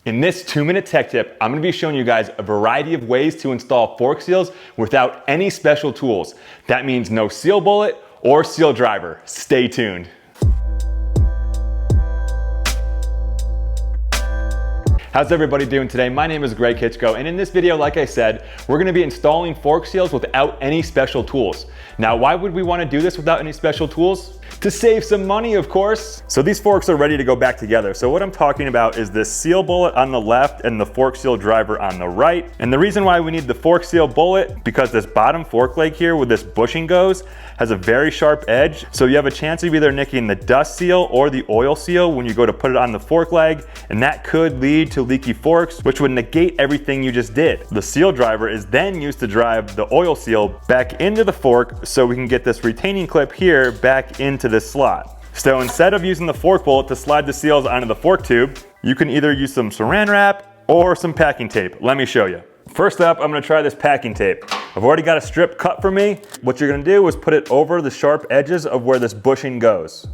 In this 2-minute tech tip, I'm gonna be showing you guys a variety of ways to install fork seals without any special tools. That means no seal bullet or seal driver. Stay tuned. How's everybody doing today? My name is Greg Hitchko, and in this video, like I said, we're gonna be installing fork seals without any special tools. Now, why would we wanna do this without any special tools? To save some money, of course. So these forks are ready to go back together. So what I'm talking about is this seal bullet on the left and the fork seal driver on the right. And the reason why we need the fork seal bullet, because this bottom fork leg here where this bushing goes has a very sharp edge. So you have a chance of either nicking the dust seal or the oil seal when you go to put it on the fork leg. And that could lead to leaky forks, which would negate everything you just did. The seal driver is then used to drive the oil seal back into the fork so we can get this retaining clip here back into this slot. So instead of using the fork bullet to slide the seals onto the fork tube, you can either use some saran wrap or some packing tape. Let me show you. First up, I'm gonna try this packing tape. I've already got a strip cut for me. What you're gonna do is put it over the sharp edges of where this bushing goes.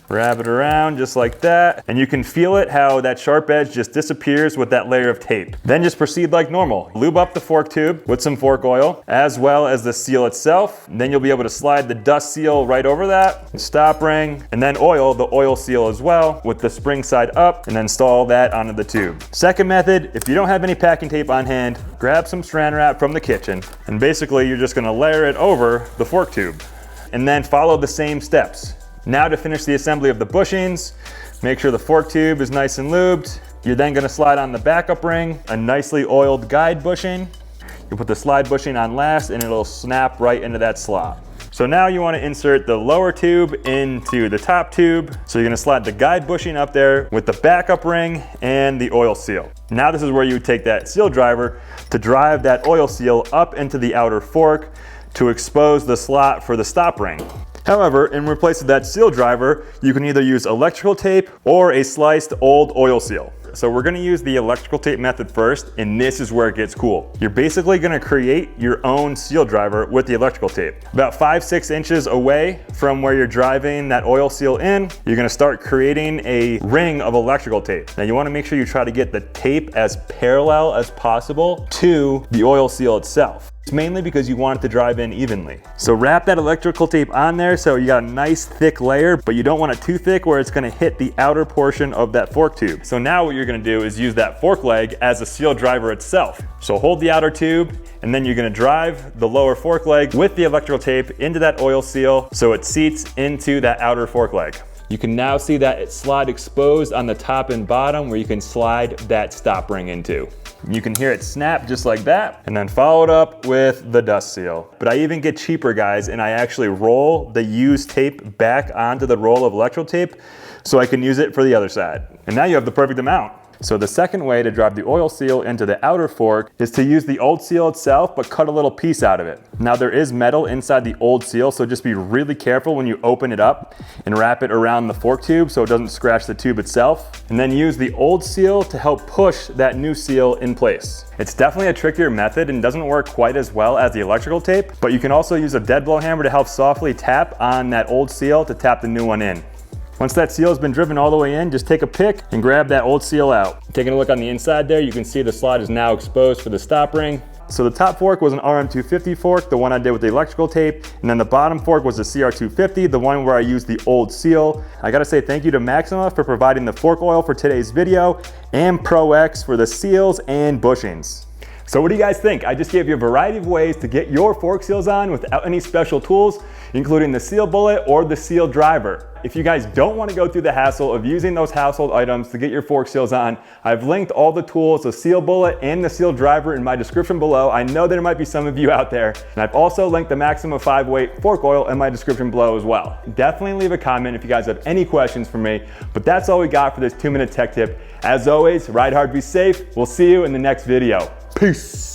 Wrap it around just like that, and you can feel it how that sharp edge just disappears with that layer of tape. Then just proceed like normal. Lube up the fork tube with some fork oil, as well as the seal itself. And then you'll be able to slide the dust seal right over that, stop ring, and then oil the oil seal as well with the spring side up, and then install that onto the tube. Second method, if you don't have any packing tape on hand, grab some saran wrap from the kitchen, and basically you're just gonna layer it over the fork tube, and then follow the same steps. Now to finish the assembly of the bushings, make sure the fork tube is nice and lubed. You're then gonna slide on the backup ring, a nicely oiled guide bushing. You put the slide bushing on last and it'll snap right into that slot. So now you wanna insert the lower tube into the top tube. So you're gonna slide the guide bushing up there with the backup ring and the oil seal. Now this is where you would take that seal driver to drive that oil seal up into the outer fork to expose the slot for the stop ring. However, in replace of that seal driver, you can either use electrical tape or a sliced old oil seal. So we're gonna use the electrical tape method first, and this is where it gets cool. You're basically gonna create your own seal driver with the electrical tape. About 5-6 inches away from where you're driving that oil seal in, you're gonna start creating a ring of electrical tape. Now you wanna make sure you try to get the tape as parallel as possible to the oil seal itself. It's mainly because you want it to drive in evenly. So wrap that electrical tape on there so you got a nice thick layer, but you don't want it too thick where it's gonna hit the outer portion of that fork tube. So now what you're gonna do is use that fork leg as a seal driver itself. So hold the outer tube, and then you're gonna drive the lower fork leg with the electrical tape into that oil seal so it seats into that outer fork leg. You can now see that it's slide exposed on the top and bottom where you can slide that stop ring into. You can hear it snap just like that, and then follow it up with the dust seal. But I even get cheaper, guys, and I actually roll the used tape back onto the roll of electrical tape so I can use it for the other side. And now you have the perfect amount. So the second way to drive the oil seal into the outer fork is to use the old seal itself, but cut a little piece out of it. Now there is metal inside the old seal, so just be really careful when you open it up and wrap it around the fork tube so it doesn't scratch the tube itself. And then use the old seal to help push that new seal in place. It's definitely a trickier method and doesn't work quite as well as the electrical tape, but you can also use a dead blow hammer to help softly tap on that old seal to tap the new one in. Once that seal has been driven all the way in, just take a pick and grab that old seal out. Taking a look on the inside there, you can see the slide is now exposed for the stop ring. So the top fork was an RM250 fork, the one I did with the electrical tape, and then the bottom fork was a CR250, the one where I used the old seal. I gotta say thank you to Maxima for providing the fork oil for today's video, and Pro X for the seals and bushings. So what do you guys think? I just gave you a variety of ways to get your fork seals on without any special tools, including the seal bullet or the seal driver. If you guys don't want to go through the hassle of using those household items to get your fork seals on, I've linked all the tools, the seal bullet and the seal driver, in my description below. I know there might be some of you out there. And I've also linked the Maxima 5-weight fork oil in my description below as well. Definitely leave a comment if you guys have any questions for me. But that's all we got for this 2-minute tech tip. As always, ride hard, be safe. We'll see you in the next video. Peace.